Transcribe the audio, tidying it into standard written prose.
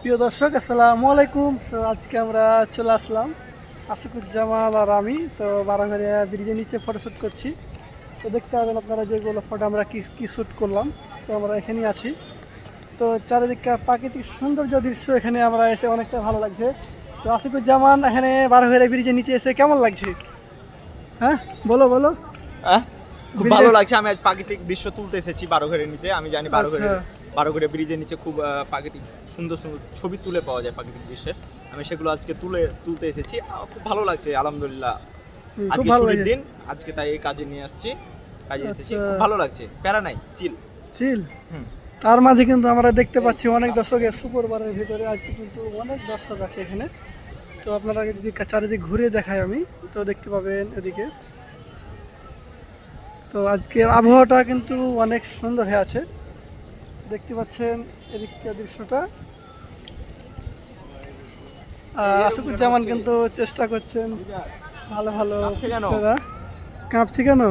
প্রিয় দর্শক আসসালামু আলাইকুম। আজকে আমরা চলে আসলাম আসিকুজ্জামান আর আমি তো বারাঘরিয়া ব্রিজের নিচে ফটোশ্যুট করছি। তো দেখতে পাবেন আপনারা যেগুলো ফটো আমরা কি শ্যুট করলাম। তো আমরা এখানেই আছি। তো চারিদিকে প্রাকৃতিক সৌন্দর্য দৃশ্য এখানে আমরা এসে অনেকটা ভালো লাগছে। তো আসিকুজ্জামান এখানে বারাঘরিয়া ব্রিজের নিচে এসে কেমন লাগছে? হ্যাঁ বলো বলো। খুব ব্রিজে- ভালো লাগছে। আমি আজ প্রাকৃতিক দৃশ্য তুলতে এসেছি বারোঘরের নিচে। আমি জানি আচ্ছা। বারোঘরের ব্রিজের নিচে খুব প্রাকৃতিক সুন্দর সুন্দর ছবি তুলে পাওয়া যায় প্রাকৃতিক দৃশ্যের। আমি সেগুলো আজকে তুলতে এসেছি। খুব ভালো লাগছে আলহামদুলিল্লাহ। খুব আজকে ভালো ছুটির লাগছে। দিন, আজকে তাই এই কাজে নিয়ে আসছি, কাজে এসেছি। আচ্ছা। খুব ভালো লাগছে, প্যারা নাই, চিল। চিল। হুম। তার মাঝে কিন্তু আমরা দেখতে পাচ্ছি অনেক দর্শকের শুক্রবারের ভিতরে আজকে কিন্তু অনেক দর্শক আছে এখানে। তো আপনারা যদি চারিদিক ঘুরে দেখাই আমি, তো দেখতে পাবেন এদিকে। তো আজকের আবহাওয়াটা কিন্তু অনেক সুন্দর হয়ে আছে, দেখতে পাচ্ছেন এদিককার দৃশ্যটা। আসিকুজ্জামান কিন্তু চেষ্টা করছেন ভালো ভালো কাঁপছে কেন? picture-রা। কাঁপছে কেন?